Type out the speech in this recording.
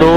2